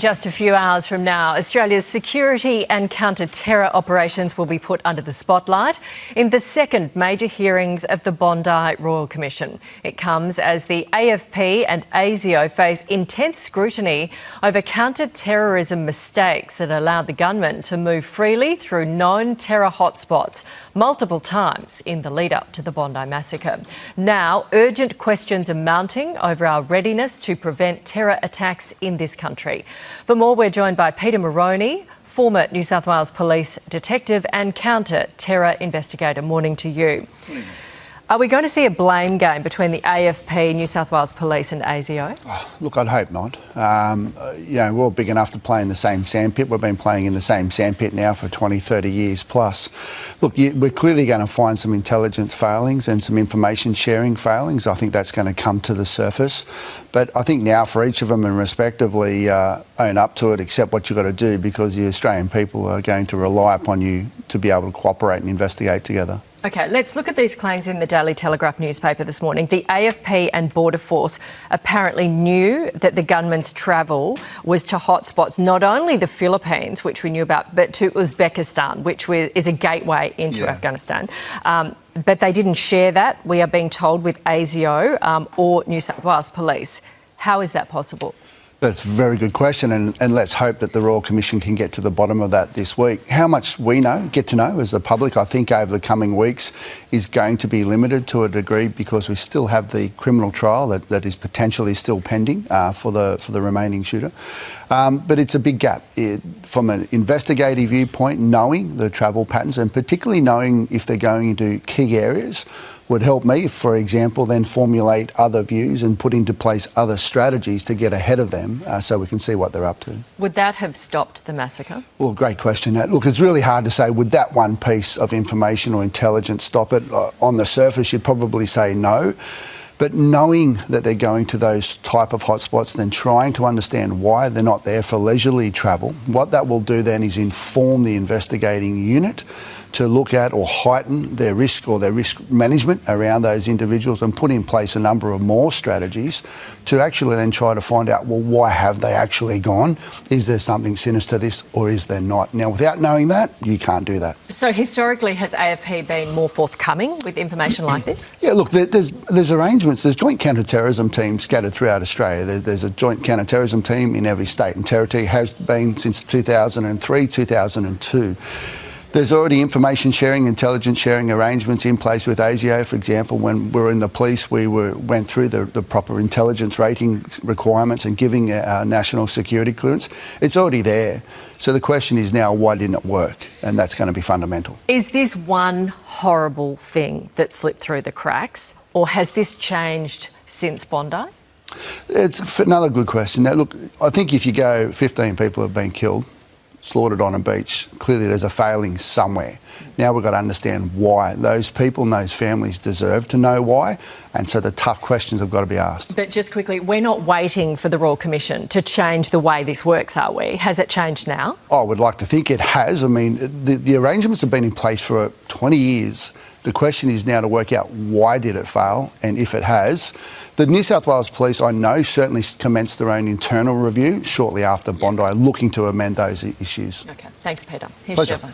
Just a few hours from now, Australia's security and counter-terror operations will be put under the spotlight in the second major hearings of the Bondi Royal Commission. It comes as the AFP and ASIO face intense scrutiny over counter-terrorism mistakes that allowed the gunmen to move freely through known terror hotspots multiple times in the lead-up to the Bondi massacre. Now, urgent questions are mounting over our readiness to prevent terror attacks in this country. For more, we're joined by Peter Maroney, former New South Wales Police detective and counter-terror investigator. Morning to you. Are we going to see a blame game between the AFP, New South Wales Police and ASIO? Oh, look, I'd hope not. We're all big enough to play in the same sandpit. We've been playing in the same sandpit now for 20, 30 years plus. Look, we're clearly going to find some intelligence failings and some information sharing failings. I think that's going to come to the surface. But I think now for each of them and respectively own up to it, accept what you've got to do, because the Australian people are going to rely upon you to be able to cooperate and investigate together. OK, let's look at these claims in the Daily Telegraph newspaper this morning. The AFP and Border Force apparently knew that the gunmen's travel was to hotspots, not only the Philippines, which we knew about, but to Uzbekistan, which is a gateway into Afghanistan. But they didn't share that, we are being told, with ASIO or New South Wales Police. How is that possible? That's a very good question, and let's hope that the Royal Commission can get to the bottom of that this week. How much we get to know as the public, I think over the coming weeks is going to be limited to a degree, because we still have the criminal trial that is potentially still pending for the remaining shooter. But it's a big gap. From an investigative viewpoint, knowing the travel patterns and particularly knowing if they're going into key areas would help me, for example, then formulate other views and put into place other strategies to get ahead of them so we can see what they're up to. Would that have stopped the massacre? Well, great question. Look, it's really hard to say, would that one piece of information or intelligence stop it? On the surface, you'd probably say no. But knowing that they're going to those type of hotspots, then trying to understand why they're not there for leisurely travel, what that will do then is inform the investigating unit to look at or heighten their risk or their risk management around those individuals, and put in place a number of more strategies to actually then try to find out, well, why have they actually gone? Is there something sinister to this or is there not? Now, without knowing that, you can't do that. So historically, has AFP been more forthcoming with information like this? Yeah, look, there's arrangements. There's joint counter-terrorism teams scattered throughout Australia. There's a joint counter-terrorism team in every state and territory, has been since 2003, 2002. There's already information sharing, intelligence sharing arrangements in place with ASIO. For example, when we were in the police, we went through the proper intelligence rating requirements and giving our national security clearance. It's already there. So the question is now, why didn't it work? And that's going to be fundamental. Is this one horrible thing that slipped through the cracks, or has this changed since Bondi? It's another good question. Now, look, I think if you go 15 people have been killed, slaughtered on a beach, clearly there's a failing somewhere. Now we've got to understand why. Those people and those families deserve to know why, and so the tough questions have got to be asked. But just quickly, we're not waiting for the Royal Commission to change the way this works, are we? Has it changed now? I would like to think it has. I mean, the arrangements have been in place for 20 years. The question is now to work out why did it fail, and if it has. The New South Wales Police, I know, certainly commenced their own internal review shortly after Bondi, looking to amend those issues. OK, thanks, Peter. Here's Pleasure. Sheva.